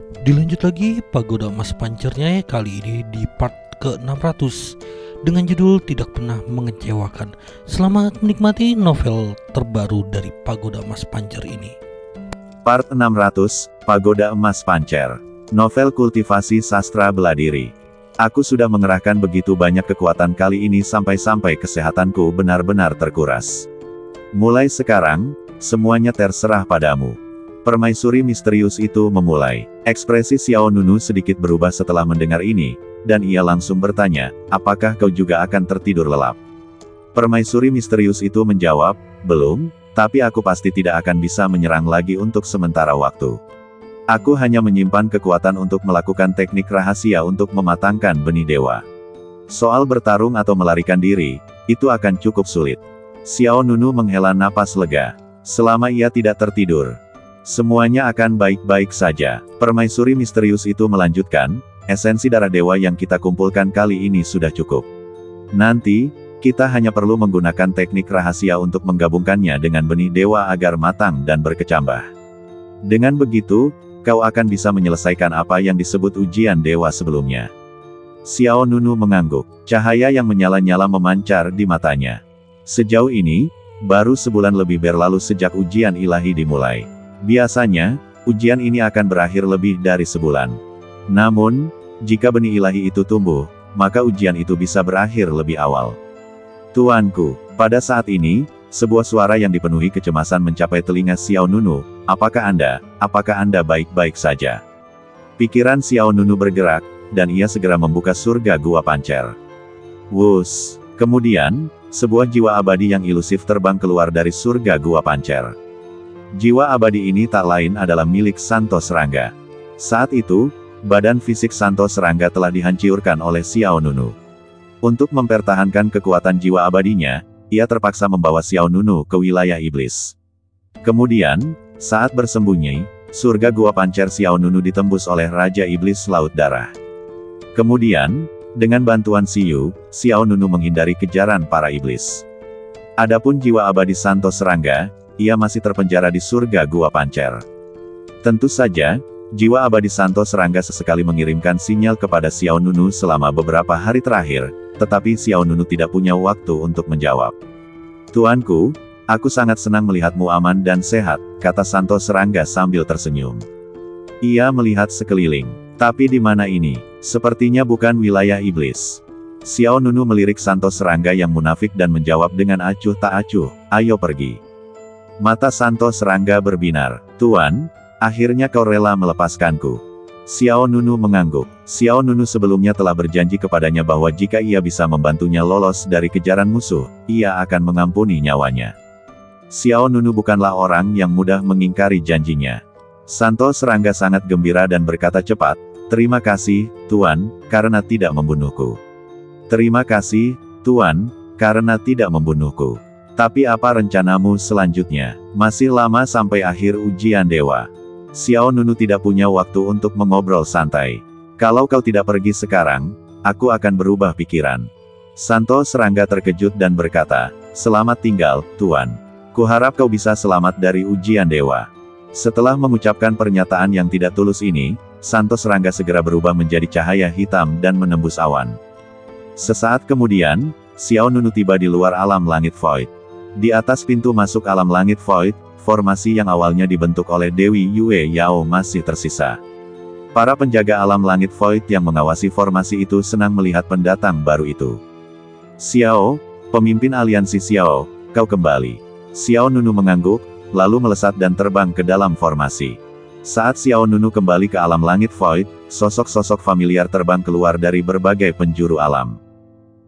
Dilanjut lagi Pagoda Emas Pancernya kali ini di part ke-600 dengan judul Tidak Pernah Mengecewakan. Selamat menikmati novel terbaru dari Pagoda Emas Pancer ini. Part 600, Pagoda Emas Pancer. Novel kultivasi sastra bela diri. Aku sudah mengerahkan begitu banyak kekuatan kali ini sampai-sampai kesehatanku benar-benar terkuras. Mulai sekarang, semuanya terserah padamu. Permaisuri misterius itu memulai. Ekspresi Xiao Nunu sedikit berubah setelah mendengar ini, dan ia langsung bertanya, apakah kau juga akan tertidur lelap? Permaisuri misterius itu menjawab, belum, tapi aku pasti tidak akan bisa menyerang lagi untuk sementara waktu. Aku hanya menyimpan kekuatan untuk melakukan teknik rahasia untuk mematangkan benih dewa. Soal bertarung atau melarikan diri, itu akan cukup sulit. Xiao Nunu menghela napas lega. Selama ia tidak tertidur, semuanya akan baik-baik saja. Permaisuri misterius itu melanjutkan, esensi darah dewa yang kita kumpulkan kali ini sudah cukup. Nanti, kita hanya perlu menggunakan teknik rahasia untuk menggabungkannya dengan benih dewa agar matang dan berkecambah. Dengan begitu, kau akan bisa menyelesaikan apa yang disebut ujian dewa sebelumnya. Xiao Nunu mengangguk. Cahaya yang menyala-nyala memancar di matanya. Sejauh ini, baru sebulan lebih berlalu sejak ujian ilahi dimulai. Biasanya, ujian ini akan berakhir lebih dari sebulan. Namun, jika benih ilahi itu tumbuh, maka ujian itu bisa berakhir lebih awal. Tuanku, pada saat ini, sebuah suara yang dipenuhi kecemasan mencapai telinga Xiao Nunu. Apakah Anda baik-baik saja? Pikiran Xiao Nunu bergerak, dan ia segera membuka surga Gua Pancer. Wus! Kemudian, sebuah jiwa abadi yang ilusif terbang keluar dari surga Gua Pancer. Jiwa abadi ini tak lain adalah milik Santos Rangga. Saat itu, badan fisik Santos Rangga telah dihancurkan oleh Xiao Nunu. Untuk mempertahankan kekuatan jiwa abadinya, ia terpaksa membawa Xiao Nunu ke wilayah iblis. Kemudian, saat bersembunyi, surga Gua Pancer Xiao Nunu ditembus oleh Raja Iblis Laut Darah. Kemudian, dengan bantuan Xiu, Xiao Nunu menghindari kejaran para iblis. Adapun jiwa abadi Santos Rangga, ia masih terpenjara di surga Gua Pancer. Tentu saja, jiwa abadi Santos Rangga sesekali mengirimkan sinyal kepada Xiao Nunu selama beberapa hari terakhir, tetapi Xiao Nunu tidak punya waktu untuk menjawab. Tuanku, aku sangat senang melihatmu aman dan sehat, kata Santos Rangga sambil tersenyum. Ia melihat sekeliling. Tapi di mana ini? Sepertinya bukan wilayah iblis. Xiao Nunu melirik Santos Rangga yang munafik dan menjawab dengan acuh tak acuh, ayo pergi. Mata Santos Rangga berbinar. Tuan, akhirnya kau rela melepaskanku. Xiao Nunu mengangguk. Xiao Nunu sebelumnya telah berjanji kepadanya bahwa jika ia bisa membantunya lolos dari kejaran musuh, ia akan mengampuni nyawanya. Xiao Nunu bukanlah orang yang mudah mengingkari janjinya. Santos Rangga sangat gembira dan berkata cepat, terima kasih, Tuan, karena tidak membunuhku. Terima kasih, Tuan, karena tidak membunuhku. Tapi apa rencanamu selanjutnya? Masih lama sampai akhir ujian dewa. Xiao Nunu tidak punya waktu untuk mengobrol santai. Kalau kau tidak pergi sekarang, aku akan berubah pikiran. Santos Rangga terkejut dan berkata, selamat tinggal, Tuan. Kuharap kau bisa selamat dari ujian dewa. Setelah mengucapkan pernyataan yang tidak tulus ini, Santos Rangga segera berubah menjadi cahaya hitam dan menembus awan. Sesaat kemudian, Xiao Nunu tiba di luar alam langit void. Di atas pintu masuk alam langit void, formasi yang awalnya dibentuk oleh Dewi Yue Yao masih tersisa. Para penjaga alam langit void yang mengawasi formasi itu senang melihat pendatang baru itu. Xiao, pemimpin aliansi Xiao, kau kembali. Xiao Nunu mengangguk, lalu melesat dan terbang ke dalam formasi. Saat Xiao Nunu kembali ke alam langit void, sosok-sosok familiar terbang keluar dari berbagai penjuru alam.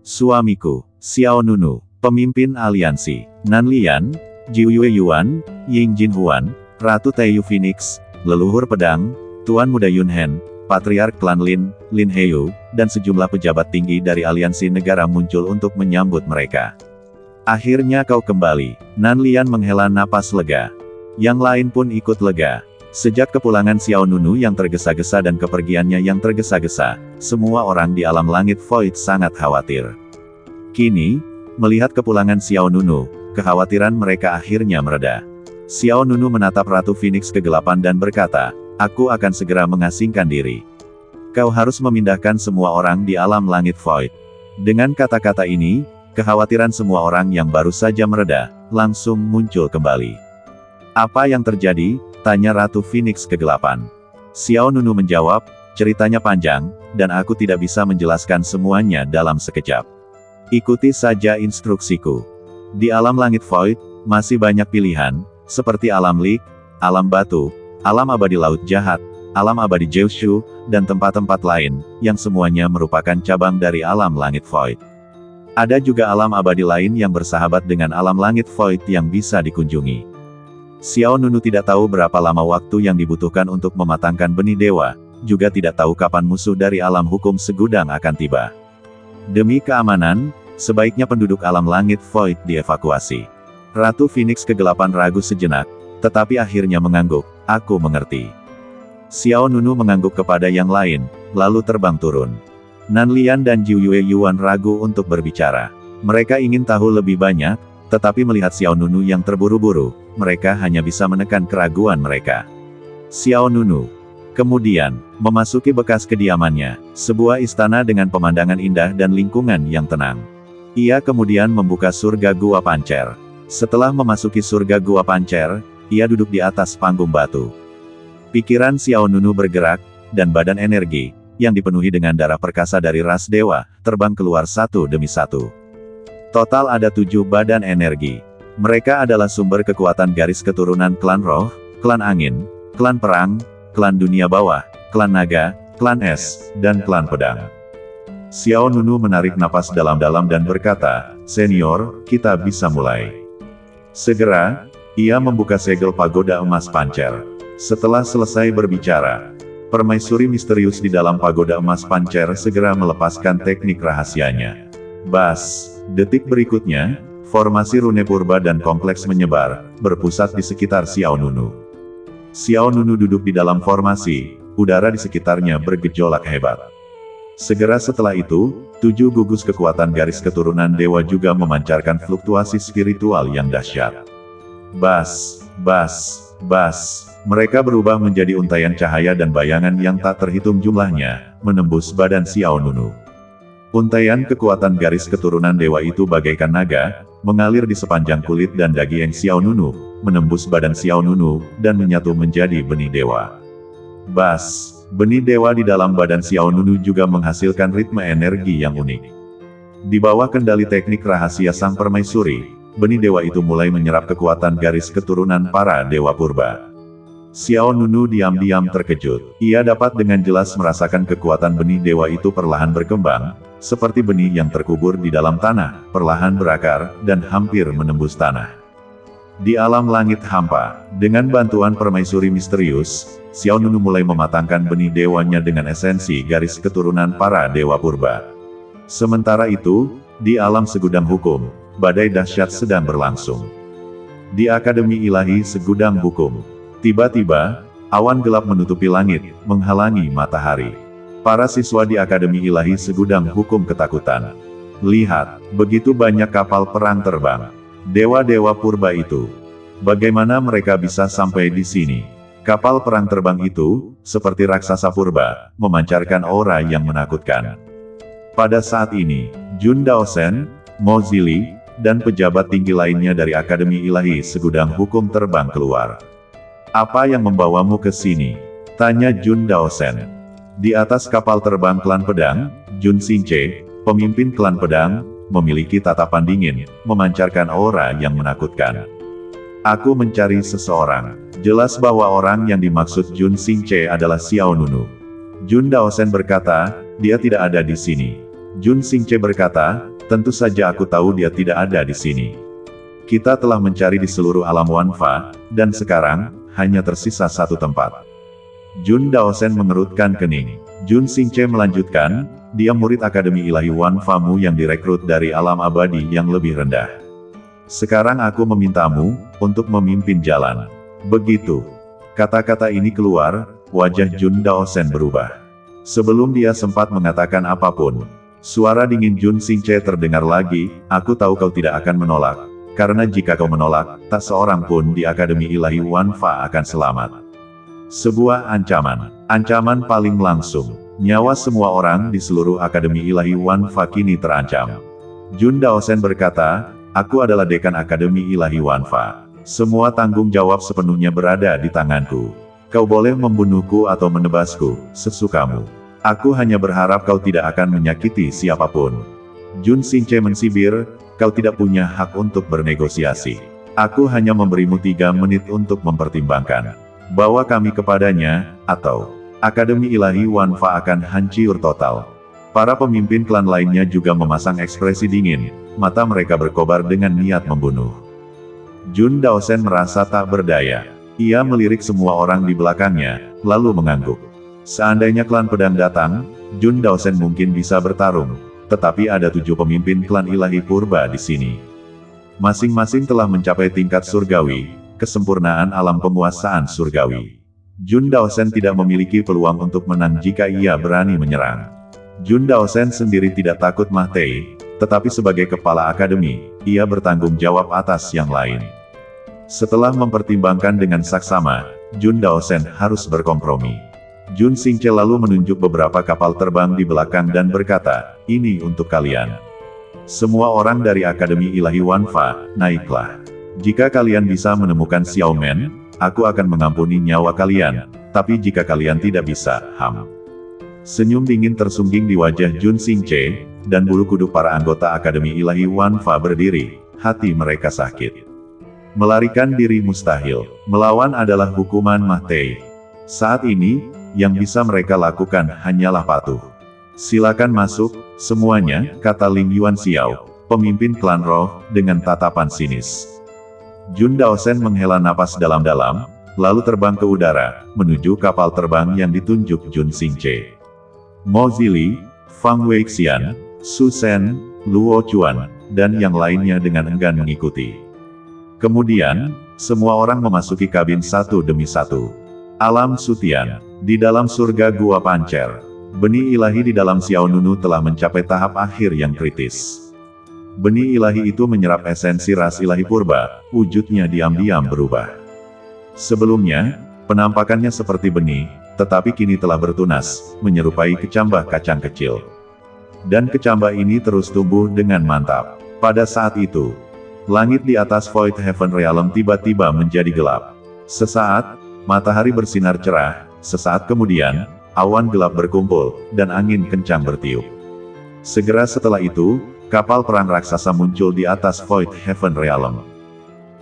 Suamiku, Xiao Nunu, pemimpin aliansi, Nan Lian, Jiu Yue Yuan, Ying Jin Huan, Ratu Taiyu Phoenix, leluhur pedang, Tuan Muda Yun Hen, Patriark Klan Lin, Lin Heyou, dan sejumlah pejabat tinggi dari aliansi negara muncul untuk menyambut mereka. Akhirnya kau kembali. Nan Lian menghela napas lega. Yang lain pun ikut lega. Sejak kepulangan Xiao Nunu yang tergesa-gesa dan kepergiannya yang tergesa-gesa, semua orang di alam langit void sangat khawatir. Kini, melihat kepulangan Xiao Nunu, kekhawatiran mereka akhirnya mereda. Xiao Nunu menatap Ratu Phoenix kegelapan dan berkata, Aku akan segera mengasingkan diri. Kau harus memindahkan semua orang di alam langit Void. Dengan kata-kata ini, kekhawatiran semua orang yang baru saja mereda, langsung muncul kembali. Apa yang terjadi? Tanya Ratu Phoenix kegelapan. Xiao Nunu menjawab, ceritanya panjang, dan aku tidak bisa menjelaskan semuanya dalam sekejap. Ikuti saja instruksiku. Di alam langit Void, masih banyak pilihan, seperti alam Lik, alam batu, alam abadi laut jahat, alam abadi Jeushu, dan tempat-tempat lain, yang semuanya merupakan cabang dari alam langit Void. Ada juga alam abadi lain yang bersahabat dengan alam langit Void yang bisa dikunjungi. Xiao Nunu tidak tahu berapa lama waktu yang dibutuhkan untuk mematangkan benih dewa, juga tidak tahu kapan musuh dari alam hukum segudang akan tiba. Demi keamanan, sebaiknya penduduk alam langit Void dievakuasi. Ratu Phoenix kegelapan ragu sejenak, tetapi akhirnya mengangguk. Aku mengerti. Xiao Nunu mengangguk kepada yang lain, lalu terbang turun. Nan Lian dan Jiu Yue Yuan ragu untuk berbicara. Mereka ingin tahu lebih banyak, tetapi melihat Xiao Nunu yang terburu-buru, mereka hanya bisa menekan keraguan mereka. Xiao Nunu kemudian memasuki bekas kediamannya, sebuah istana dengan pemandangan indah dan lingkungan yang tenang. Ia kemudian membuka surga Gua Pancer. Setelah memasuki surga Gua Pancer, ia duduk di atas panggung batu. Pikiran Xiao Nunu bergerak, dan badan energi, yang dipenuhi dengan darah perkasa dari ras dewa, terbang keluar satu demi satu. Total ada 7 badan energi. Mereka adalah sumber kekuatan garis keturunan klan roh, klan angin, klan perang, klan dunia bawah, klan naga, klan es, dan klan pedang. Xiao Nunu menarik napas dalam-dalam dan berkata, "Senior, kita bisa mulai." Segera, ia membuka segel pagoda emas pancer. Setelah selesai berbicara, permaisuri misterius di dalam pagoda emas pancer segera melepaskan teknik rahasianya. Bas, detik berikutnya, formasi rune purba dan kompleks menyebar, berpusat di sekitar Xiao Nunu. Xiao Nunu duduk di dalam formasi, udara di sekitarnya bergejolak hebat. Segera setelah itu, 7 gugus kekuatan garis keturunan dewa juga memancarkan fluktuasi spiritual yang dahsyat. Bas, bas, bas. Mereka berubah menjadi untaian cahaya dan bayangan yang tak terhitung jumlahnya, menembus badan Xiao Nunu. Untaian kekuatan garis keturunan dewa itu bagaikan naga, mengalir di sepanjang kulit dan daging Xiao Nunu, menembus badan Xiao Nunu, dan menyatu menjadi benih dewa. Bas, benih dewa di dalam badan Xiao Nunu juga menghasilkan ritme energi yang unik. Di bawah kendali teknik rahasia sang permaisuri, benih dewa itu mulai menyerap kekuatan garis keturunan para dewa purba. Xiao Nunu diam-diam terkejut. Ia dapat dengan jelas merasakan kekuatan benih dewa itu perlahan berkembang, seperti benih yang terkubur di dalam tanah, perlahan berakar, dan hampir menembus tanah. Di alam langit hampa, dengan bantuan permaisuri misterius, Xiao Nunu mulai mematangkan benih dewanya dengan esensi garis keturunan para dewa purba. Sementara itu, di alam segudang hukum, badai dahsyat sedang berlangsung. Di Akademi Ilahi Segudang Hukum, tiba-tiba, awan gelap menutupi langit, menghalangi matahari. Para siswa di Akademi Ilahi Segudang Hukum ketakutan. Lihat, begitu banyak kapal perang terbang. Dewa-dewa purba itu. Bagaimana mereka bisa sampai di sini? Kapal perang terbang itu, seperti raksasa purba, memancarkan aura yang menakutkan. Pada saat ini, Jun Daosen, Mo Zili, dan pejabat tinggi lainnya dari Akademi Ilahi Segudang Hukum terbang keluar. "Apa yang membawamu ke sini?" tanya Jun Daosen. Di atas kapal terbang klan pedang, Jun Xingche, pemimpin klan pedang, memiliki tatapan dingin, memancarkan aura yang menakutkan. "Aku mencari seseorang." Jelas bahwa orang yang dimaksud Jun Xingche adalah Xiao Nunu. Jun Daosen berkata, "Dia tidak ada di sini." Jun Xingche berkata, "Tentu saja aku tahu dia tidak ada di sini. Kita telah mencari di seluruh alam Wanfa, dan sekarang, hanya tersisa satu tempat." Jun Daosen mengerutkan kening. Jun Xingche melanjutkan, "Dia murid Akademi Ilahi Wanfa-mu yang direkrut dari alam abadi yang lebih rendah. Sekarang aku memintamu, untuk memimpin jalan." Begitu kata-kata ini keluar, wajah Jun Daosen berubah. Sebelum dia sempat mengatakan apapun, suara dingin Jun Xingche terdengar lagi, "Aku tahu kau tidak akan menolak, karena jika kau menolak, tak seorang pun di Akademi Ilahi Wanfa akan selamat." Sebuah ancaman. Ancaman paling langsung. Nyawa semua orang di seluruh Akademi Ilahi Wanfa kini terancam. Jun Daosen berkata, aku adalah dekan Akademi Ilahi Wanfa. Semua tanggung jawab sepenuhnya berada di tanganku. Kau boleh membunuhku atau menebasku, sesukamu. Aku hanya berharap kau tidak akan menyakiti siapapun. Jun Xingche mensibir, kau tidak punya hak untuk bernegosiasi. Aku hanya memberimu 3 menit untuk mempertimbangkan. Bawa kami kepadanya, atau Akademi Ilahi Wanfa akan hancur total. Para pemimpin klan lainnya juga memasang ekspresi dingin, mata mereka berkobar dengan niat membunuh. Jun Daosen merasa tak berdaya. Ia melirik semua orang di belakangnya, lalu mengangguk. Seandainya klan pedang datang, Jun Daosen mungkin bisa bertarung, tetapi ada 7 pemimpin klan ilahi purba di sini. Masing-masing telah mencapai tingkat surgawi, kesempurnaan alam penguasaan surgawi. Jun Daosen tidak memiliki peluang untuk menang jika ia berani menyerang. Jun Daosen sendiri tidak takut Ma Tei, tetapi sebagai kepala akademi, ia bertanggung jawab atas yang lain. Setelah mempertimbangkan dengan saksama, Jun Daosen harus berkompromi. Jun Xingche lalu menunjuk beberapa kapal terbang di belakang dan berkata, ini untuk kalian. Semua orang dari Akademi Ilahi Wanfa, naiklah. Jika kalian bisa menemukan Xiao Men, aku akan mengampuni nyawa kalian, tapi jika kalian tidak bisa, Senyum dingin tersungging di wajah Jun Xingche, dan bulu kuduk para anggota Akademi Ilahi Wanfa berdiri, hati mereka sakit. Melarikan diri mustahil, melawan adalah hukuman Ma Tei. Saat ini, yang bisa mereka lakukan hanyalah patuh. Silakan masuk, semuanya, kata Ling Yuan Xiao, pemimpin klan roh, dengan tatapan sinis. Jun Daosen menghela napas dalam-dalam, lalu terbang ke udara, menuju kapal terbang yang ditunjuk Jun Xingche. Mo Zili, Fang Weixian, Su Shen, Luo Chuan, dan yang lainnya dengan enggan mengikuti. Kemudian, semua orang memasuki kabin satu demi satu. Alam Sutian, di dalam surga Gua Pancer. Benih ilahi di dalam Xiao Nunu telah mencapai tahap akhir yang kritis. Benih ilahi itu menyerap esensi ras ilahi purba, wujudnya diam-diam berubah. Sebelumnya, penampakannya seperti benih, tetapi kini telah bertunas, menyerupai kecambah kacang kecil. Dan kecambah ini terus tumbuh dengan mantap. Pada saat itu, langit di atas Void Heaven Realm tiba-tiba menjadi gelap. Sesaat, matahari bersinar cerah, sesaat kemudian, awan gelap berkumpul, dan angin kencang bertiup. Segera setelah itu, kapal perang raksasa muncul di atas Void Heaven Realm.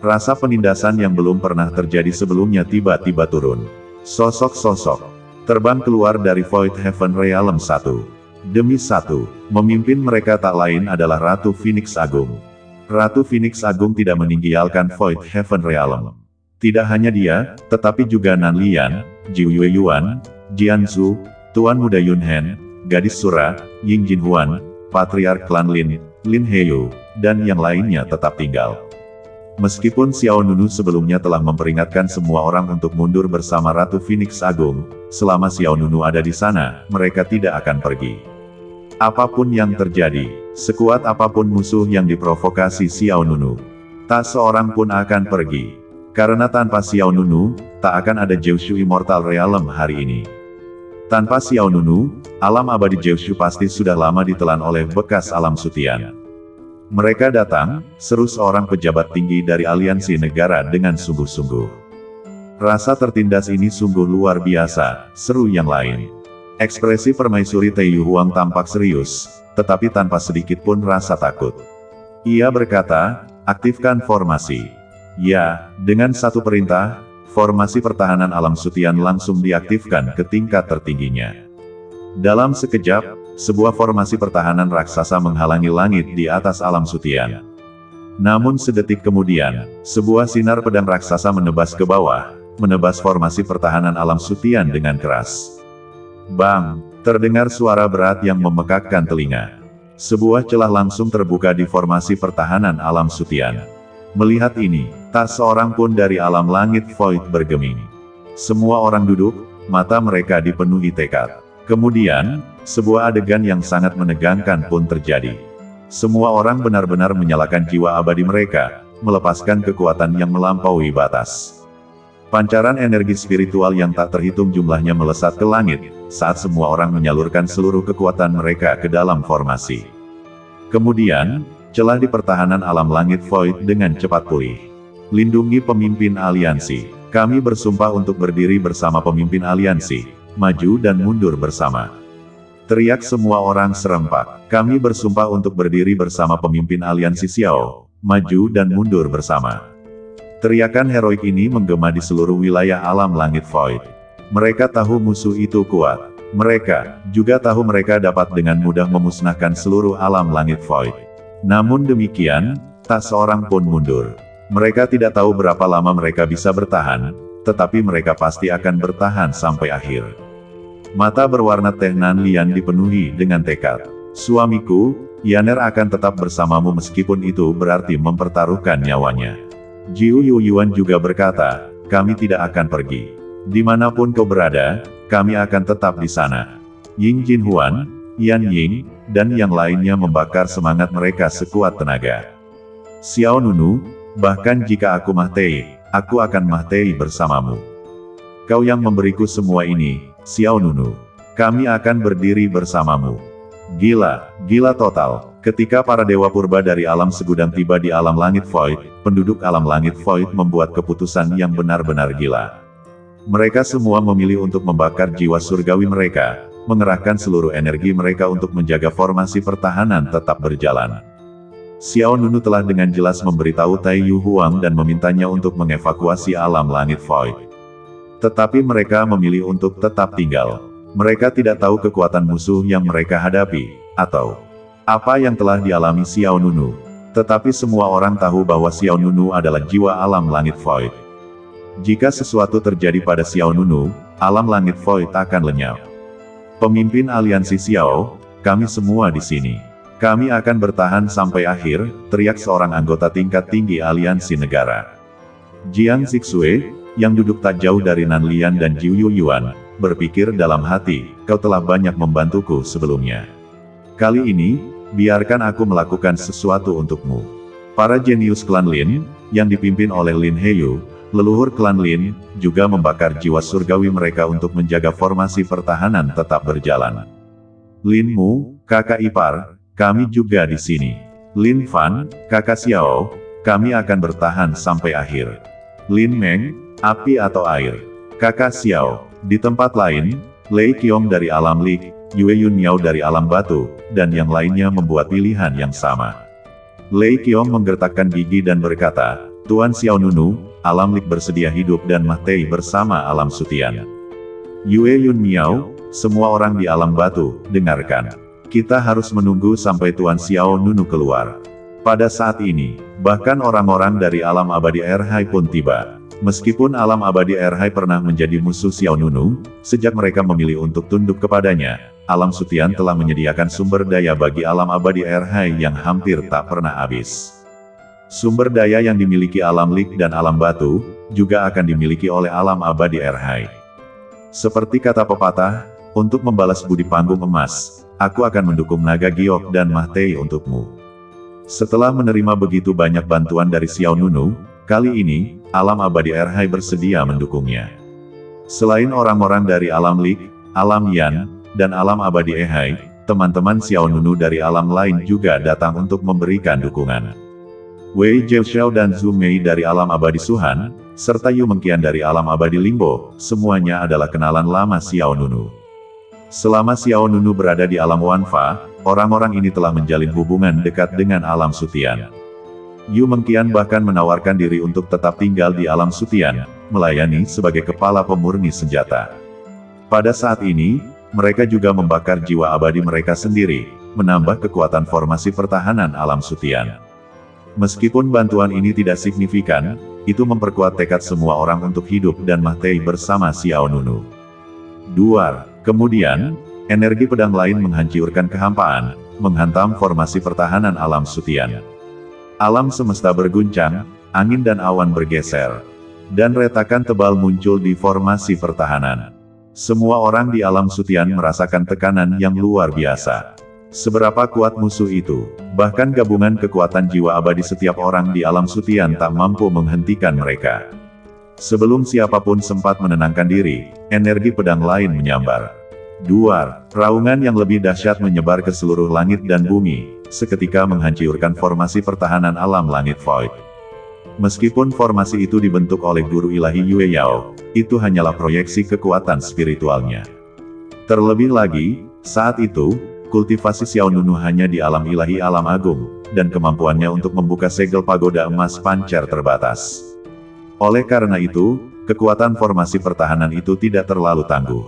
Rasa penindasan yang belum pernah terjadi sebelumnya tiba-tiba turun. Sosok-sosok terbang keluar dari Void Heaven Realm satu demi satu. Memimpin mereka tak lain adalah Ratu Phoenix Agung. Ratu Phoenix Agung tidak meninggalkan Void Heaven Realm. Tidak hanya dia, tetapi juga Nan Lian, Jiu Yue Yuan, Jian Zhu, Tuan Muda Yun Hen, Gadis Sura, Ying Jin Huan, Patriark Klan Lin, Lin Heyu, dan yang lainnya tetap tinggal. Meskipun Xiao Nunu sebelumnya telah memperingatkan semua orang untuk mundur bersama Ratu Phoenix Agung, selama Xiao Nunu ada di sana, mereka tidak akan pergi. Apapun yang terjadi, sekuat apapun musuh yang diprovokasi Xiao Nunu, tak seorang pun akan pergi. Karena tanpa Xiao Nunu, tak akan ada Jiushu Immortal Realm hari ini. Tanpa Xiao Nunu, alam abadi Jiushu pasti sudah lama ditelan oleh bekas alam Sutian. Mereka datang, seru seorang pejabat tinggi dari aliansi negara dengan sungguh-sungguh. Rasa tertindas ini sungguh luar biasa, seru yang lain. Ekspresi permaisuri Tei Yu Huang tampak serius, tetapi tanpa sedikit pun rasa takut. Ia berkata, aktifkan formasi. Ya, dengan satu perintah, formasi pertahanan alam Sutian langsung diaktifkan ke tingkat tertingginya. Dalam sekejap, sebuah formasi pertahanan raksasa menghalangi langit di atas alam Sutian. Namun sedetik kemudian, sebuah sinar pedang raksasa menebas ke bawah, menebas formasi pertahanan alam Sutian dengan keras. Bang! Terdengar suara berat yang memekakkan telinga. Sebuah celah langsung terbuka di formasi pertahanan alam Sutian. Melihat ini, tak seorang pun dari alam langit Void bergeming. Semua orang duduk, mata mereka dipenuhi tekad. Kemudian, sebuah adegan yang sangat menegangkan pun terjadi. Semua orang benar-benar menyalakan jiwa abadi mereka, melepaskan kekuatan yang melampaui batas. Pancaran energi spiritual yang tak terhitung jumlahnya melesat ke langit, saat semua orang menyalurkan seluruh kekuatan mereka ke dalam formasi. Kemudian, celah di pertahanan alam langit void dengan cepat pulih. Lindungi pemimpin aliansi. Kami bersumpah untuk berdiri bersama pemimpin aliansi, maju dan mundur bersama. Teriak semua orang serempak. Kami bersumpah untuk berdiri bersama pemimpin aliansi Xiao, maju dan mundur bersama. Teriakan heroik ini menggema di seluruh wilayah alam langit void. Mereka tahu musuh itu kuat. Mereka juga tahu mereka dapat dengan mudah memusnahkan seluruh alam langit void. Namun demikian, tak seorang pun mundur. Mereka tidak tahu berapa lama mereka bisa bertahan, tetapi mereka pasti akan bertahan sampai akhir. Mata berwarna teh Nan Lian dipenuhi dengan tekad. Suamiku, Yaner akan tetap bersamamu meskipun itu berarti mempertaruhkan nyawanya. Jiu Yuan juga berkata, kami tidak akan pergi. Dimanapun kau berada, kami akan tetap di sana. Ying Jinhuan, Yan Ying, dan yang lainnya membakar semangat mereka sekuat tenaga. Xiao Nunu, bahkan jika aku mati, aku akan mati bersamamu. Kau yang memberiku semua ini, Xiao Nunu. Kami akan berdiri bersamamu. Gila total. Ketika para dewa purba dari alam segudang tiba di alam langit void, penduduk alam langit void membuat keputusan yang benar-benar gila. Mereka semua memilih untuk membakar jiwa surgawi mereka, mengerahkan seluruh energi mereka untuk menjaga formasi pertahanan tetap berjalan. Xiao Nunu telah dengan jelas memberitahu Tai Yu Huang dan memintanya untuk mengevakuasi alam langit void. Tetapi mereka memilih untuk tetap tinggal. Mereka tidak tahu kekuatan musuh yang mereka hadapi, atau apa yang telah dialami Xiao Nunu. Tetapi semua orang tahu bahwa Xiao Nunu adalah jiwa alam langit void. Jika sesuatu terjadi pada Xiao Nunu, alam langit void akan lenyap. Pemimpin aliansi Xiao, kami semua di sini. Kami akan bertahan sampai akhir, teriak seorang anggota tingkat tinggi aliansi negara. Jiang Zixue, yang duduk tak jauh dari Nan Lian dan Jiu Yuan, berpikir dalam hati, kau telah banyak membantuku sebelumnya. Kali ini, biarkan aku melakukan sesuatu untukmu. Para jenius klan Lin, yang dipimpin oleh Lin Heyu, leluhur klan Lin, juga membakar jiwa surgawi mereka untuk menjaga formasi pertahanan tetap berjalan. Lin Mu, kakak ipar, kami juga di sini. Lin Fan, kakak Xiao, kami akan bertahan sampai akhir. Lin Meng, api atau air. Kakak Xiao. Di tempat lain, Lei Qiong dari alam Lik, Yue Yun Miao dari alam batu, dan yang lainnya membuat pilihan yang sama. Lei Qiong menggertakkan gigi dan berkata, Tuan Xiao Nunu, alam Lik bersedia hidup dan mati bersama alam Sutian. Yue Yun Miao, semua orang di alam batu, dengarkan. Kita harus menunggu sampai Tuan Xiao Nunu keluar. Pada saat ini, bahkan orang-orang dari alam abadi Erhai pun tiba. Meskipun alam abadi Erhai pernah menjadi musuh Xiao Nunu, sejak mereka memilih untuk tunduk kepadanya, alam Sutian telah menyediakan sumber daya bagi alam abadi Erhai yang hampir tak pernah habis. Sumber daya yang dimiliki alam Lik dan alam batu, juga akan dimiliki oleh alam abadi Erhai. Seperti kata pepatah, untuk membalas budi panggung emas, aku akan mendukung naga giok dan Mahtei untukmu. Setelah menerima begitu banyak bantuan dari Xiao Nunu, kali ini, alam abadi Erhai bersedia mendukungnya. Selain orang-orang dari alam Lik, alam Yan, dan alam abadi Erhai, teman-teman Xiao Nunu dari alam lain juga datang untuk memberikan dukungan. Wei Zhao dan Zhu Mei dari alam abadi Suhan, serta Yu Mengqian dari alam abadi Limbo, semuanya adalah kenalan lama Xiao Nunu. Selama Xiao Nunu berada di alam Wanfa, orang-orang ini telah menjalin hubungan dekat dengan alam Sutian. Yu Mengqian bahkan menawarkan diri untuk tetap tinggal di alam Sutian, melayani sebagai kepala pemurni senjata. Pada saat ini, mereka juga membakar jiwa abadi mereka sendiri, menambah kekuatan formasi pertahanan alam Sutian. Meskipun bantuan ini tidak signifikan, itu memperkuat tekad semua orang untuk hidup dan mati bersama Xiao Nunu. Duar. Kemudian, energi pedang lain menghancurkan kehampaan, menghantam formasi pertahanan alam Sutian. Alam semesta berguncang, angin dan awan bergeser, dan retakan tebal muncul di formasi pertahanan. Semua orang di alam Sutian merasakan tekanan yang luar biasa. Seberapa kuat musuh itu, bahkan gabungan kekuatan jiwa abadi setiap orang di alam Sutian tak mampu menghentikan mereka. Sebelum siapapun sempat menenangkan diri, energi pedang lain menyambar. Duar, raungan yang lebih dahsyat menyebar ke seluruh langit dan bumi, seketika menghancurkan formasi pertahanan alam langit void. Meskipun formasi itu dibentuk oleh guru ilahi Yue Yao, itu hanyalah proyeksi kekuatan spiritualnya. Terlebih lagi, saat itu, kultivasi Xiao Nunu hanya di alam ilahi alam agung, dan kemampuannya untuk membuka segel pagoda emas pancer terbatas. Oleh karena itu, kekuatan formasi pertahanan itu tidak terlalu tangguh.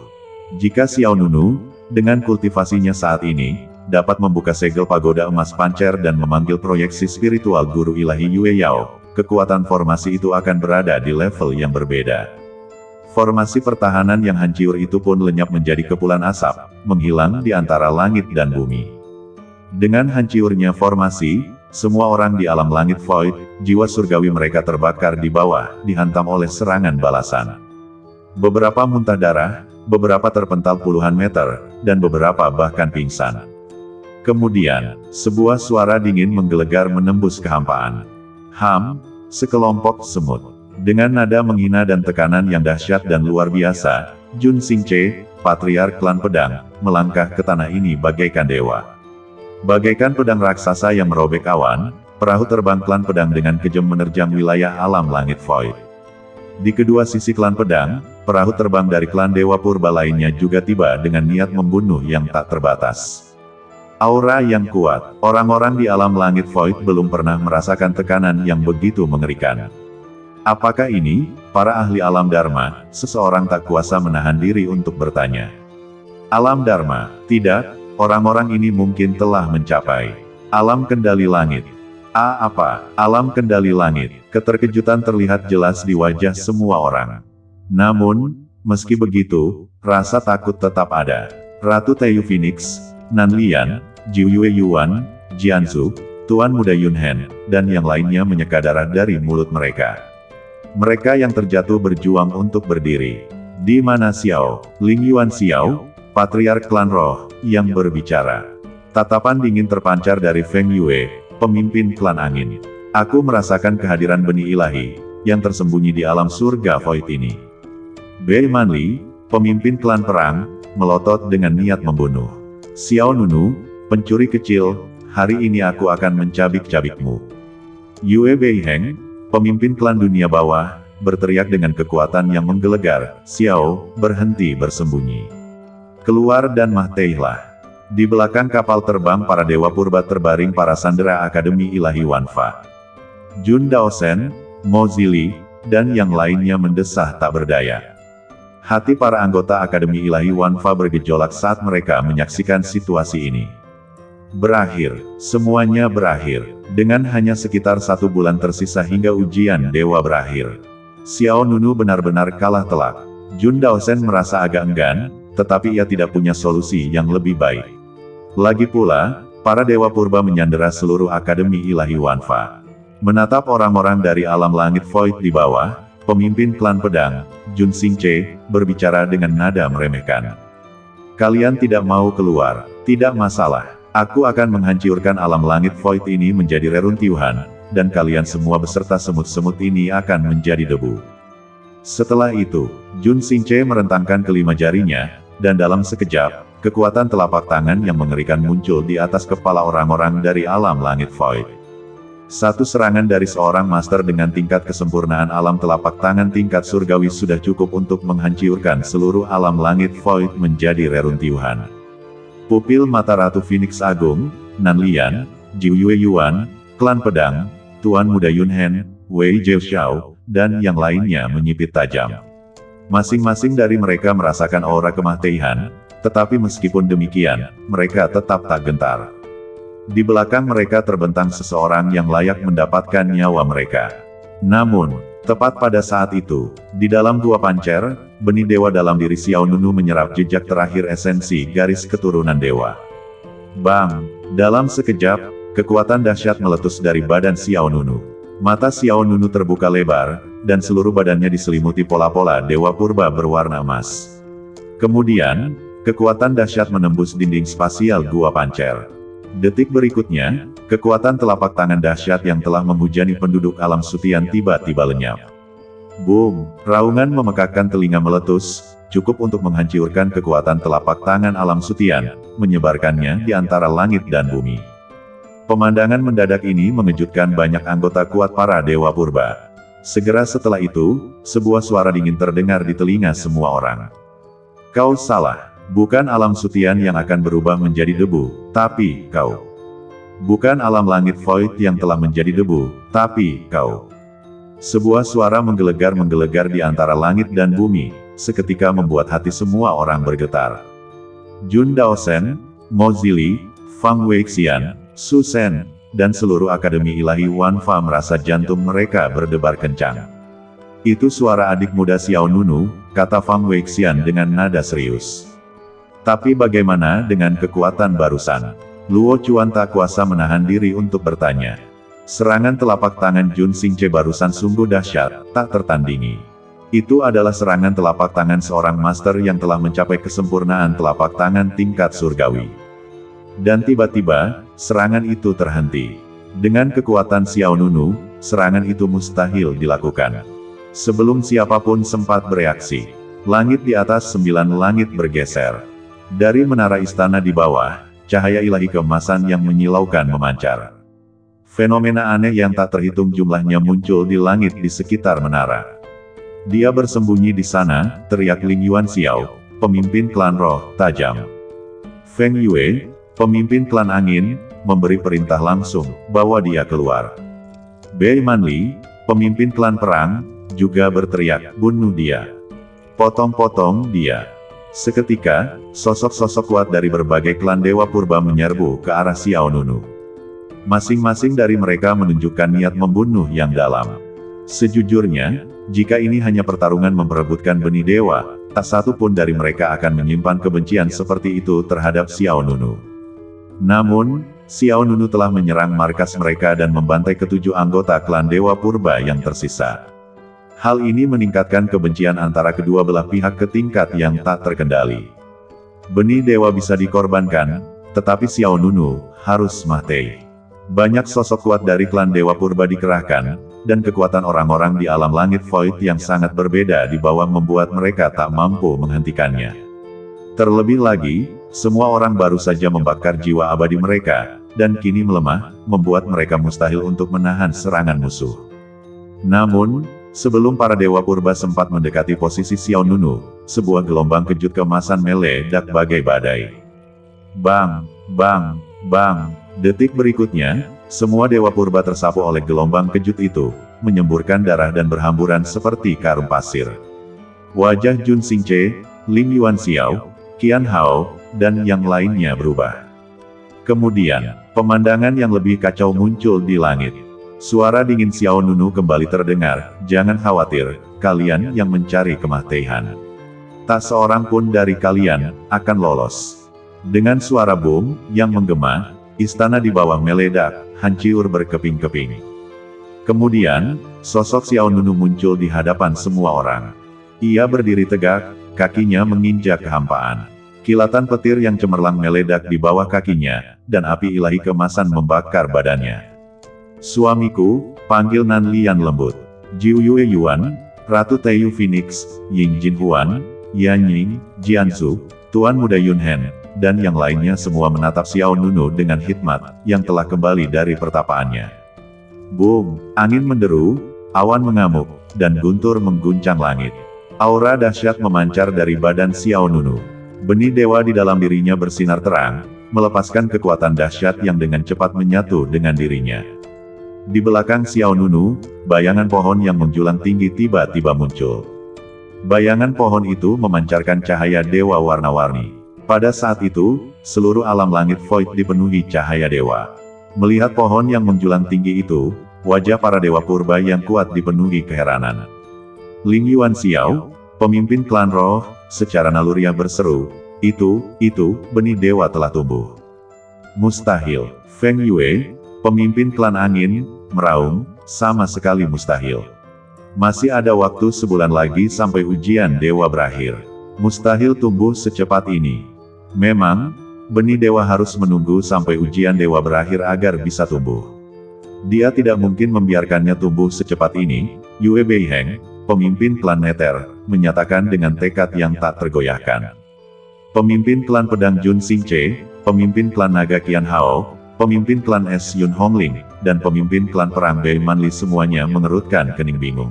Jika Xiao Nunu, dengan kultivasinya saat ini, dapat membuka segel pagoda emas pancer dan memanggil proyeksi spiritual guru ilahi Yue Yao, kekuatan formasi itu akan berada di level yang berbeda. Formasi pertahanan yang hancur itu pun lenyap menjadi kepulan asap, menghilang di antara langit dan bumi. Dengan hancurnya formasi, semua orang di alam langit void, jiwa surgawi mereka terbakar di bawah, dihantam oleh serangan balasan. Beberapa muntah darah, beberapa terpental puluhan meter, dan beberapa bahkan pingsan. Kemudian, sebuah suara dingin menggelegar menembus kehampaan. Sekelompok semut. Dengan nada menghina dan tekanan yang dahsyat dan luar biasa, Jun Xingche, patriark klan pedang, melangkah ke tanah ini bagaikan dewa. Bagaikan pedang raksasa yang merobek awan, perahu terbang klan pedang dengan kejam menerjang wilayah alam langit void. Di kedua sisi klan pedang, perahu terbang dari klan Dewa Purba lainnya juga tiba dengan niat membunuh yang tak terbatas. Aura yang kuat, orang-orang di alam langit void belum pernah merasakan tekanan yang begitu mengerikan. Apakah ini, para ahli alam Dharma, seseorang tak kuasa menahan diri untuk bertanya. Alam Dharma, tidak, orang-orang ini mungkin telah mencapai alam kendali langit. Apa? Alam kendali langit? Keterkejutan terlihat jelas di wajah semua orang. Namun, meski begitu, rasa takut tetap ada. Ratu Taiyu Phoenix, Nan Lian, Jiu Yue Yuan, Jianzu, Tuan Muda Yunhen, dan yang lainnya menyeka darah dari mulut mereka. Mereka yang terjatuh berjuang untuk berdiri. Di mana Xiao, Ling Yuan Xiao, patriark klan roh, yang berbicara. Tatapan dingin terpancar dari Feng Yue, pemimpin klan angin. Aku merasakan kehadiran benih ilahi, yang tersembunyi di alam surga void ini. Bei Manli, pemimpin klan perang, melotot dengan niat membunuh. Xiao Nunu, pencuri kecil, hari ini aku akan mencabik-cabikmu. Yue Beiheng, pemimpin klan dunia bawah, berteriak dengan kekuatan yang menggelegar. Xiao, berhenti bersembunyi. Keluar dan mahteilah. Di belakang kapal terbang para dewa purba terbaring para sandera Akademi Ilahi Wanfa. Jun Daosen, Mo Zili, dan yang lainnya mendesah tak berdaya. Hati para anggota Akademi Ilahi Wanfa bergejolak saat mereka menyaksikan situasi ini. Berakhir, semuanya berakhir, dengan hanya sekitar 1 bulan tersisa hingga ujian dewa berakhir. Xiao Nunu benar-benar kalah telak. Jun Daosen merasa agak enggan, tetapi ia tidak punya solusi yang lebih baik. Lagi pula, para dewa purba menyandera seluruh Akademi Ilahi Wanfa. Menatap orang-orang dari alam langit void di bawah, pemimpin klan pedang, Jun Xingche, berbicara dengan nada meremehkan. Kalian tidak mau keluar, tidak masalah. Aku akan menghancurkan alam langit void ini menjadi reruntuhan, dan kalian semua beserta semut-semut ini akan menjadi debu. Setelah itu, Jun Xingche merentangkan kelima jarinya, dan dalam sekejap, kekuatan telapak tangan yang mengerikan muncul di atas kepala orang-orang dari alam langit void. Satu serangan dari seorang master dengan tingkat kesempurnaan alam telapak tangan tingkat surgawi sudah cukup untuk menghancurkan seluruh alam langit void menjadi reruntuhan. Pupil mata Ratu Phoenix Agung, Nan Lian, Jiu Yue Yuan, klan pedang, Tuan Muda Yunhen, Wei Jiao Xiao, dan yang lainnya menyipit tajam. Masing-masing dari mereka merasakan aura kemahtian, tetapi meskipun demikian, mereka tetap tak gentar. Di belakang mereka terbentang seseorang yang layak mendapatkan nyawa mereka. Namun, tepat pada saat itu, di dalam gua pancer, benih dewa dalam diri Xiao Nunu menyerap jejak terakhir esensi garis keturunan dewa. Bang! Dalam sekejap, kekuatan dahsyat meletus dari badan Xiao Nunu. Mata Xiao Nunu terbuka lebar, dan seluruh badannya diselimuti pola-pola dewa purba berwarna emas. Kemudian, kekuatan dahsyat menembus dinding spasial gua pancer. Detik berikutnya, kekuatan telapak tangan dahsyat yang telah menghujani penduduk alam Sutian tiba-tiba lenyap. Boom! Raungan memekakkan telinga meletus, cukup untuk menghancurkan kekuatan telapak tangan alam sutian, menyebarkannya di antara langit dan bumi. Pemandangan mendadak ini mengejutkan banyak anggota kuat para dewa purba. Segera setelah itu, sebuah suara dingin terdengar di telinga semua orang. Kau salah. Bukan alam sutian yang akan berubah menjadi debu, tapi kau. Bukan alam langit void yang telah menjadi debu, tapi kau. Sebuah suara menggelegar di antara langit dan bumi, seketika membuat hati semua orang bergetar. Jun Daosen, Mo Zili, Fang Weixian, Su Shen, dan seluruh Akademi Ilahi Wanfa merasa jantung mereka berdebar kencang. Itu suara adik muda Xiao Nunu, kata Fang Weixian dengan nada serius. Tapi bagaimana dengan kekuatan barusan? Luo Chuan tak kuasa menahan diri untuk bertanya. Serangan telapak tangan Jun Xingce barusan sungguh dahsyat, tak tertandingi. Itu adalah serangan telapak tangan seorang master yang telah mencapai kesempurnaan telapak tangan tingkat surgawi. Dan tiba-tiba, serangan itu terhenti. Dengan kekuatan Xiao Nunu, serangan itu mustahil dilakukan. Sebelum siapapun sempat bereaksi, langit di atas 9 langit bergeser. Dari menara istana di bawah, cahaya ilahi keemasan yang menyilaukan memancar. Fenomena aneh yang tak terhitung jumlahnya muncul di langit di sekitar menara. Dia bersembunyi di sana, teriak Ling Yuan Xiao, pemimpin klan roh tajam. Feng Yue, pemimpin klan angin, memberi perintah langsung, bawa dia keluar. Bei Manli, pemimpin klan perang, juga berteriak, bunuh dia. Potong-potong dia. Seketika, sosok-sosok kuat dari berbagai klan dewa purba menyerbu ke arah Xiao Nunu. Masing-masing dari mereka menunjukkan niat membunuh yang dalam. Sejujurnya, jika ini hanya pertarungan memperebutkan benih dewa, tak satu pun dari mereka akan menyimpan kebencian seperti itu terhadap Xiao Nunu. Namun, Xiao Nunu telah menyerang markas mereka dan membantai ketujuh anggota klan dewa purba yang tersisa. Hal ini meningkatkan kebencian antara kedua belah pihak ke tingkat yang tak terkendali. Benih dewa bisa dikorbankan, tetapi Xiao Nunu harus mati. Banyak sosok kuat dari klan dewa purba dikerahkan, dan kekuatan orang-orang di alam langit void yang sangat berbeda di bawah membuat mereka tak mampu menghentikannya. Terlebih lagi, semua orang baru saja membakar jiwa abadi mereka, dan kini melemah, membuat mereka mustahil untuk menahan serangan musuh. Namun, sebelum para dewa purba sempat mendekati posisi Xiao Nunu, sebuah gelombang kejut keemasan meledak bagai badai. Bang, bang, bang. Detik berikutnya, semua dewa purba tersapu oleh gelombang kejut itu, menyemburkan darah dan berhamburan seperti karung pasir. Wajah Jun Xingce, Ling Yuan Xiao, Qian Hao, dan yang lainnya berubah. Kemudian, pemandangan yang lebih kacau muncul di langit. Suara dingin Xiao Nunu kembali terdengar, jangan khawatir, kalian yang mencari kematian. Tak seorang pun dari kalian akan lolos. Dengan suara boom yang menggema, istana di bawah meledak, hancur berkeping-keping. Kemudian, sosok Xiao Nunu muncul di hadapan semua orang. Ia berdiri tegak, kakinya menginjak kehampaan. Kilatan petir yang cemerlang meledak di bawah kakinya, dan api ilahi keemasan membakar badannya. Suamiku, panggil Nan Lian lembut. Jiu Yue Yuan, Ratu Taiyu Phoenix, Ying Jin Huan, Yan Ying, Jianzu, Tuan Muda Yun Hen, dan yang lainnya semua menatap Xiao Nunu dengan hikmat, yang telah kembali dari pertapaannya. Boom! Angin menderu, awan mengamuk, dan guntur mengguncang langit. Aura dahsyat memancar dari badan Xiao Nunu. Benih dewa di dalam dirinya bersinar terang, melepaskan kekuatan dahsyat yang dengan cepat menyatu dengan dirinya. Di belakang Xiao Nunu, bayangan pohon yang menjulang tinggi tiba-tiba muncul. Bayangan pohon itu memancarkan cahaya dewa warna-warni. Pada saat itu, seluruh alam langit void dipenuhi cahaya dewa. Melihat pohon yang menjulang tinggi itu, wajah para dewa purba yang kuat dipenuhi keheranan. Ling Yuan Xiao, pemimpin klan roh, secara naluriah berseru, itu, benih dewa telah tumbuh. Mustahil. Feng Yue, pemimpin klan angin, meraung, sama sekali mustahil. Masih ada waktu sebulan lagi sampai ujian dewa berakhir. Mustahil tumbuh secepat ini. Memang, benih dewa harus menunggu sampai ujian dewa berakhir agar bisa tumbuh. Dia tidak mungkin membiarkannya tumbuh secepat ini. Yue Beiheng, pemimpin klan Nether, menyatakan dengan tekad yang tak tergoyahkan. Pemimpin klan pedang Jun Xingche, pemimpin klan naga Qian Hao, pemimpin klan Es Yun Hongling, dan pemimpin klan perang Bei Manli semuanya mengerutkan kening bingung.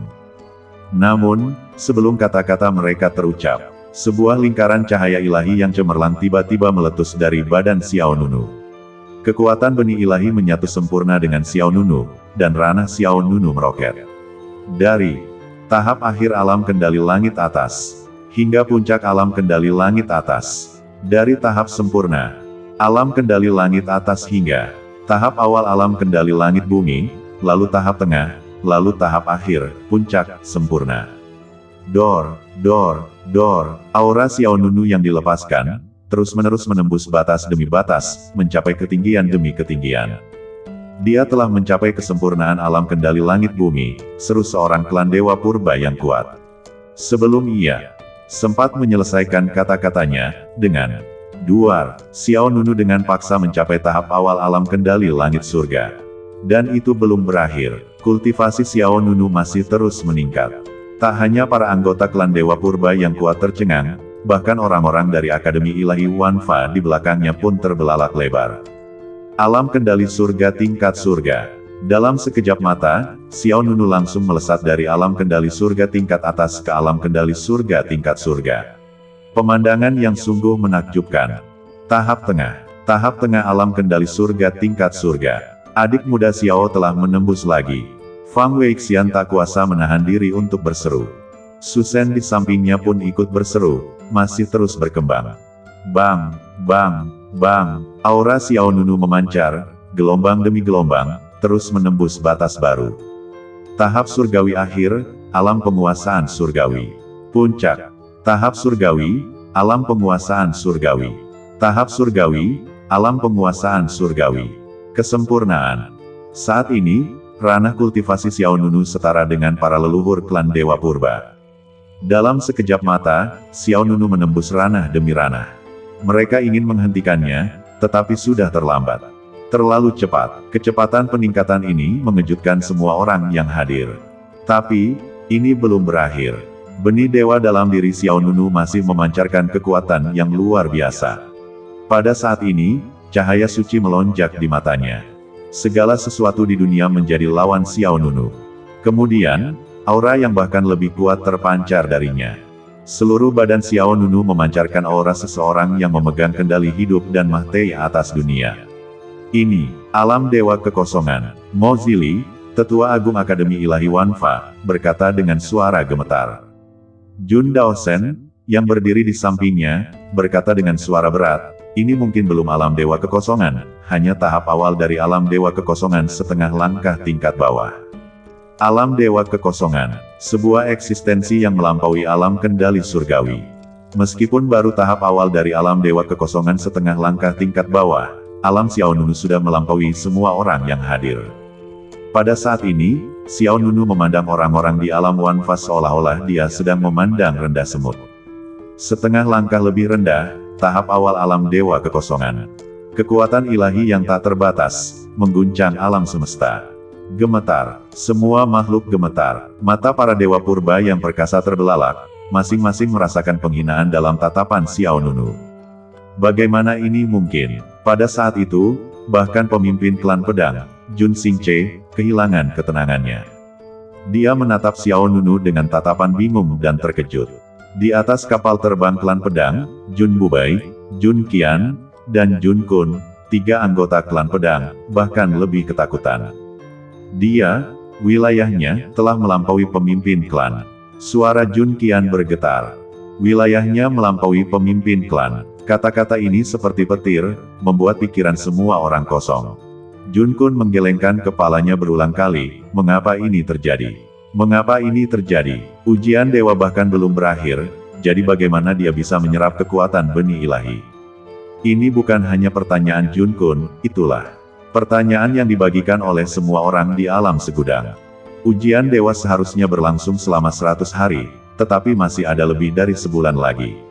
Namun, sebelum kata-kata mereka terucap, sebuah lingkaran cahaya ilahi yang cemerlang tiba-tiba meletus dari badan Xiao Nunu. Kekuatan benih ilahi menyatu sempurna dengan Xiao Nunu, dan ranah Xiao Nunu meroket. Dari tahap akhir alam kendali langit atas, hingga puncak alam kendali langit atas. Dari tahap sempurna, alam kendali langit atas hingga tahap awal alam kendali langit bumi, lalu tahap tengah, lalu tahap akhir, puncak, sempurna. Dor, aura Xiao Nunu yang dilepaskan, terus-menerus menembus batas demi batas, mencapai ketinggian demi ketinggian. Dia telah mencapai kesempurnaan alam kendali langit bumi, seru seorang klan dewa purba yang kuat. Sebelum ia sempat menyelesaikan kata-katanya, dengan duar, Xiao Nunu dengan paksa mencapai tahap awal alam kendali langit surga. Dan itu belum berakhir, kultivasi Xiao Nunu masih terus meningkat. Tak hanya para anggota klan dewa purba yang kuat tercengang, bahkan orang-orang dari Akademi Ilahi Wanfa di belakangnya pun terbelalak lebar. Alam kendali surga tingkat surga. Dalam sekejap mata, Xiao Nunu langsung melesat dari alam kendali surga tingkat atas ke alam kendali surga tingkat surga. Pemandangan yang sungguh menakjubkan. Tahap tengah alam kendali surga tingkat surga. Adik muda Xiao telah menembus lagi. Fang Weixian tak kuasa menahan diri untuk berseru. Su Shen di sampingnya pun ikut berseru, masih terus berkembang. Bang, aura Xiao Nunu memancar, gelombang demi gelombang, terus menembus batas baru. Tahap surgawi akhir, alam penguasaan surgawi. Puncak, tahap surgawi, alam penguasaan surgawi. Tahap surgawi, alam penguasaan surgawi. Kesempurnaan. Saat ini, ranah kultivasi Xiao Nunu setara dengan para leluhur klan Dewa Purba. Dalam sekejap mata, Xiao Nunu menembus ranah demi ranah. Mereka ingin menghentikannya, tetapi sudah terlambat. Terlalu cepat. Kecepatan peningkatan ini mengejutkan semua orang yang hadir. Tapi, ini belum berakhir. Benih dewa dalam diri Xiao Nunu masih memancarkan kekuatan yang luar biasa. Pada saat ini, cahaya suci melonjak di matanya. Segala sesuatu di dunia menjadi lawan Xiao Nunu. Kemudian, aura yang bahkan lebih kuat terpancar darinya. Seluruh badan Xiao Nunu memancarkan aura seseorang yang memegang kendali hidup dan mahte atas dunia. Ini, alam dewa kekosongan. Mo Zili, Tetua Agung Akademi Ilahi Wanfa, berkata dengan suara gemetar. Jun Daosen, yang berdiri di sampingnya, berkata dengan suara berat, ini mungkin belum alam dewa kekosongan, hanya tahap awal dari alam dewa kekosongan setengah langkah tingkat bawah. Alam dewa kekosongan, sebuah eksistensi yang melampaui alam kendali surgawi. Meskipun baru tahap awal dari alam dewa kekosongan setengah langkah tingkat bawah, alam Xiao Nunu sudah melampaui semua orang yang hadir. Pada saat ini, Xiao Nunu memandang orang-orang di alam Wanfa seolah-olah dia sedang memandang rendah semut. Setengah langkah lebih rendah, tahap awal alam dewa kekosongan. Kekuatan ilahi yang tak terbatas, mengguncang alam semesta. Gemetar, semua makhluk gemetar. Mata para dewa purba yang perkasa terbelalak, masing-masing merasakan penghinaan dalam tatapan Xiao Nunu. Bagaimana ini mungkin? Pada saat itu, bahkan pemimpin klan pedang, Jun Xingche, kehilangan ketenangannya. Dia menatap Xiao Nunu dengan tatapan bingung dan terkejut. Di atas kapal terbang klan pedang, Jun Bubai, Jun Qian, dan Jun Kun, 3 anggota klan pedang, bahkan lebih ketakutan. Dia, wilayahnya, telah melampaui pemimpin klan. Suara Jun Qian bergetar. Wilayahnya melampaui pemimpin klan. Kata-kata ini seperti petir, membuat pikiran semua orang kosong. Jun Kun menggelengkan kepalanya berulang kali, mengapa ini terjadi? Mengapa ini terjadi? Ujian dewa bahkan belum berakhir, jadi bagaimana dia bisa menyerap kekuatan benih ilahi? Ini bukan hanya pertanyaan Jun Kun, itulah pertanyaan yang dibagikan oleh semua orang di alam segudang. Ujian dewa seharusnya berlangsung selama 100 hari, tetapi masih ada lebih dari sebulan lagi.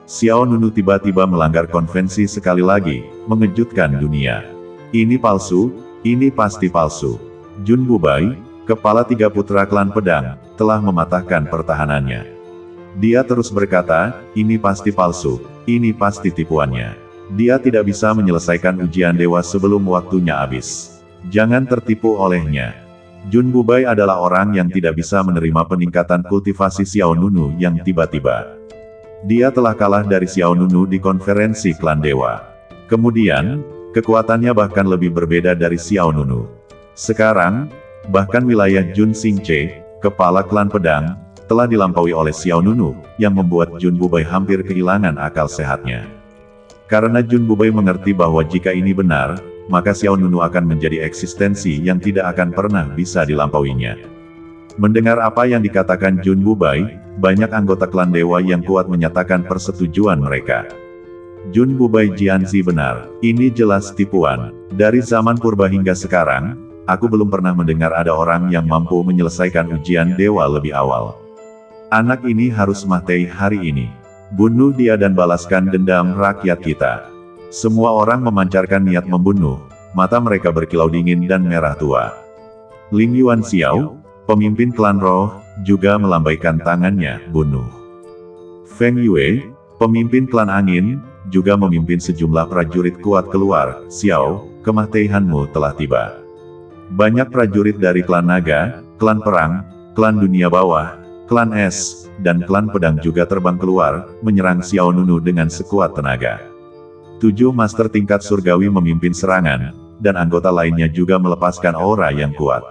Xiao Nunu tiba-tiba melanggar konvensi sekali lagi, mengejutkan dunia. Ini palsu, ini pasti palsu. Jun Bubai, kepala 3 putra klan pedang, telah mematahkan pertahanannya. Dia terus berkata, ini pasti palsu, ini pasti tipuannya. Dia tidak bisa menyelesaikan ujian dewa sebelum waktunya habis. Jangan tertipu olehnya. Jun Bubai adalah orang yang tidak bisa menerima peningkatan kultivasi Xiao Nunu yang tiba-tiba. Dia telah kalah dari Xiao Nunu di konferensi klan dewa. Kemudian, kekuatannya bahkan lebih berbeda dari Xiao Nunu. Sekarang, bahkan wilayah Jun Xingche, kepala klan pedang, telah dilampaui oleh Xiao Nunu, yang membuat Jun Bubai hampir kehilangan akal sehatnya. Karena Jun Bubai mengerti bahwa jika ini benar, maka Xiao Nunu akan menjadi eksistensi yang tidak akan pernah bisa dilampauinya. Mendengar apa yang dikatakan Jun Bubai, banyak anggota klan dewa yang kuat menyatakan persetujuan mereka. Jun Bubai Jianzi benar, ini jelas tipuan. Dari zaman purba hingga sekarang, aku belum pernah mendengar ada orang yang mampu menyelesaikan ujian dewa lebih awal. Anak ini harus mati hari ini. Bunuh dia dan balaskan dendam rakyat kita. Semua orang memancarkan niat membunuh, mata mereka berkilau dingin dan merah tua. Ling Yuan Xiao, pemimpin klan roh, juga melambaikan tangannya, bunuh. Feng Yue, pemimpin klan angin, juga memimpin sejumlah prajurit kuat keluar. Xiao, kematianmu telah tiba. Banyak prajurit dari klan naga, klan perang, klan dunia bawah, klan es, dan klan pedang juga terbang keluar, menyerang Xiao Nunu dengan sekuat tenaga. 7 master tingkat surgawi memimpin serangan, dan anggota lainnya juga melepaskan aura yang kuat.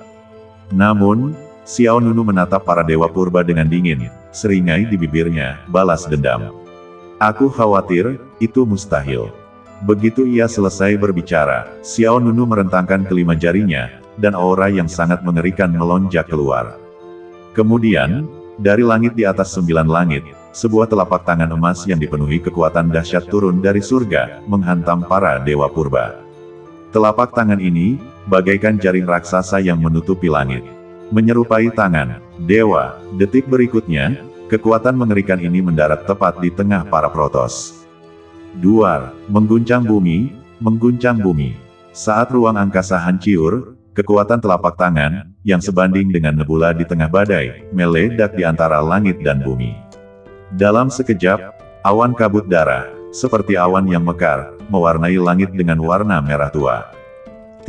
Namun, Xiao Nunu menatap para dewa purba dengan dingin, seringai di bibirnya, balas dendam. Aku khawatir, itu mustahil. Begitu ia selesai berbicara, Xiao Nunu merentangkan kelima jarinya, dan aura yang sangat mengerikan melonjak keluar. Kemudian, dari langit di atas 9 langit, sebuah telapak tangan emas yang dipenuhi kekuatan dahsyat turun dari surga, menghantam para dewa purba. Telapak tangan ini, bagaikan jaring raksasa yang menutupi langit. Menyerupai tangan dewa. Detik berikutnya, kekuatan mengerikan ini mendarat tepat di tengah para protos. Duar, mengguncang bumi, mengguncang bumi. Saat ruang angkasa hancur, kekuatan telapak tangan, yang sebanding dengan nebula di tengah badai, meledak di antara langit dan bumi. Dalam sekejap, awan kabut darah, seperti awan yang mekar, mewarnai langit dengan warna merah tua.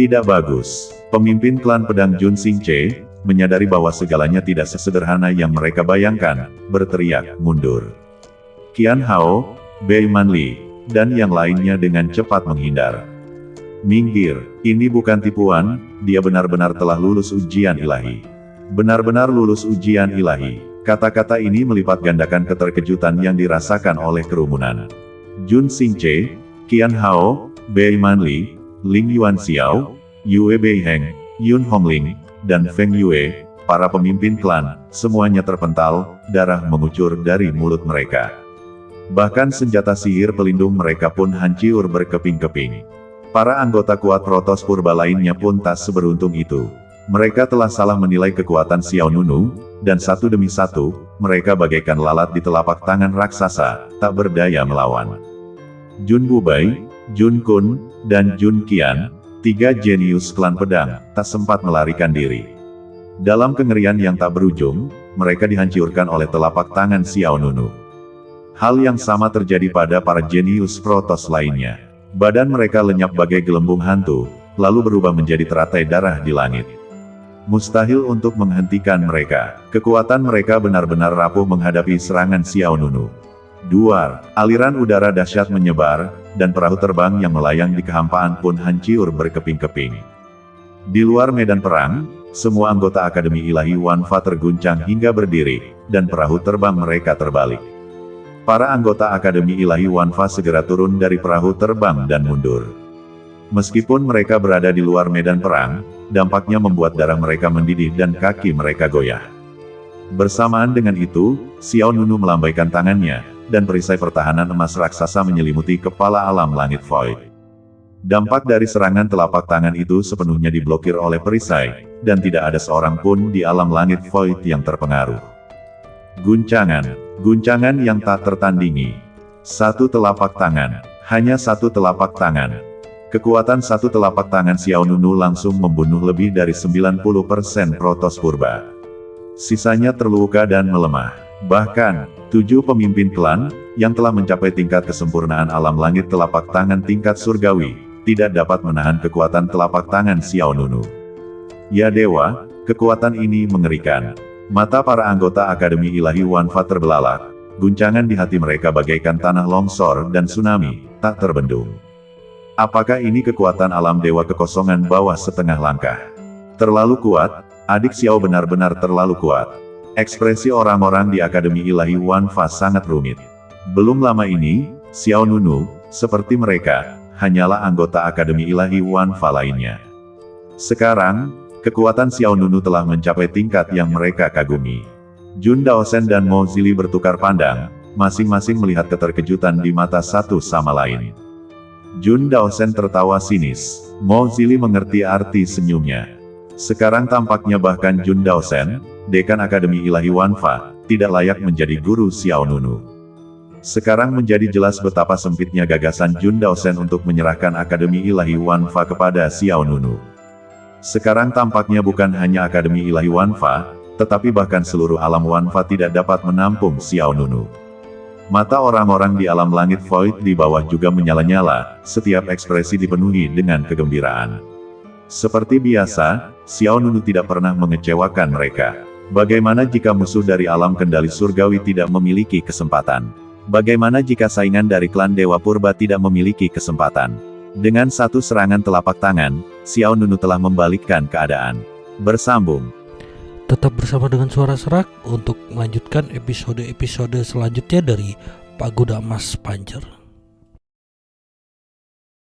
Tidak bagus. Pemimpin klan pedang Jun Xingche, menyadari bahwa segalanya tidak sesederhana yang mereka bayangkan, berteriak, mundur. Qian Hao, Bei Manli, dan yang lainnya dengan cepat menghindar. Minggir, ini bukan tipuan, dia benar-benar telah lulus ujian ilahi. Benar-benar lulus ujian ilahi. Kata-kata ini melipat gandakan keterkejutan yang dirasakan oleh kerumunan. Jun Xingche, Qian Hao, Bei Manli, Ling Yuan Xiao, Yue Beiheng, Yun Hongling, dan Feng Yue, para pemimpin klan, semuanya terpental, darah mengucur dari mulut mereka. Bahkan senjata sihir pelindung mereka pun hancur berkeping-keping. Para anggota kuat protos purba lainnya pun tak seberuntung itu. Mereka telah salah menilai kekuatan Xiao Nunu, dan satu demi satu, mereka bagaikan lalat di telapak tangan raksasa, tak berdaya melawan. Jun Bubai, Jun Kun, dan Jun Qian, 3 jenius klan pedang, tak sempat melarikan diri. Dalam kengerian yang tak berujung, mereka dihancurkan oleh telapak tangan Xiao Nunu. Hal yang sama terjadi pada para jenius protos lainnya. Badan mereka lenyap bagai gelembung hantu, lalu berubah menjadi teratai darah di langit. Mustahil untuk menghentikan mereka. Kekuatan mereka benar-benar rapuh menghadapi serangan Xiao Nunu. Duar, aliran udara dahsyat menyebar, dan perahu terbang yang melayang di kehampaan pun hancur berkeping-keping. Di luar medan perang, semua anggota Akademi Ilahi Wanfa terguncang hingga berdiri, dan perahu terbang mereka terbalik. Para anggota Akademi Ilahi Wanfa segera turun dari perahu terbang dan mundur. Meskipun mereka berada di luar medan perang, dampaknya membuat darah mereka mendidih dan kaki mereka goyah. Bersamaan dengan itu, Xiao Nunu melambaikan tangannya, dan perisai pertahanan emas raksasa menyelimuti kepala alam langit void. Dampak dari serangan telapak tangan itu sepenuhnya diblokir oleh perisai, dan tidak ada seorang pun di alam langit void yang terpengaruh. Guncangan yang tak tertandingi. Satu telapak tangan, hanya satu telapak tangan. Kekuatan satu telapak tangan Xiao Nunu langsung membunuh lebih dari 90% protos purba. Sisanya terluka dan melemah. Bahkan, 7 pemimpin klan, yang telah mencapai tingkat kesempurnaan alam langit telapak tangan tingkat surgawi, tidak dapat menahan kekuatan telapak tangan Xiao Nunu. Ya dewa, kekuatan ini mengerikan. Mata para anggota Akademi Ilahi Wanfa terbelalak. Guncangan di hati mereka bagaikan tanah longsor dan tsunami, tak terbendung. Apakah ini kekuatan alam dewa kekosongan bawah setengah langkah? Terlalu kuat, adik Xiao benar-benar terlalu kuat. Ekspresi orang-orang di Akademi Ilahi Wanfa sangat rumit. Belum lama ini, Xiao Nunu, seperti mereka, hanyalah anggota Akademi Ilahi Wanfa lainnya. Sekarang, kekuatan Xiao Nunu telah mencapai tingkat yang mereka kagumi. Jun Daosen dan Mo Zili bertukar pandang, masing-masing melihat keterkejutan di mata satu sama lain. Jun Daosen tertawa sinis. Mo Zili mengerti arti senyumnya. Sekarang tampaknya bahkan Jun Daosen, dekan Akademi Ilahi Wanfa, tidak layak menjadi guru Xiao Nunu. Sekarang menjadi jelas betapa sempitnya gagasan Jun Daosen untuk menyerahkan Akademi Ilahi Wanfa kepada Xiao Nunu. Sekarang tampaknya bukan hanya Akademi Ilahi Wanfa, tetapi bahkan seluruh alam Wanfa tidak dapat menampung Xiao Nunu. Mata orang-orang di alam langit void di bawah juga menyala-nyala, setiap ekspresi dipenuhi dengan kegembiraan. Seperti biasa, Xiao Nunu tidak pernah mengecewakan mereka. Bagaimana jika musuh dari alam kendali surgawi tidak memiliki kesempatan? Bagaimana jika saingan dari klan Dewa Purba tidak memiliki kesempatan? Dengan satu serangan telapak tangan, Xiao Nunu telah membalikkan keadaan. Bersambung. Tetap bersama dengan Suara Serak untuk melanjutkan episode-episode selanjutnya dari Pagoda Emas Pancer.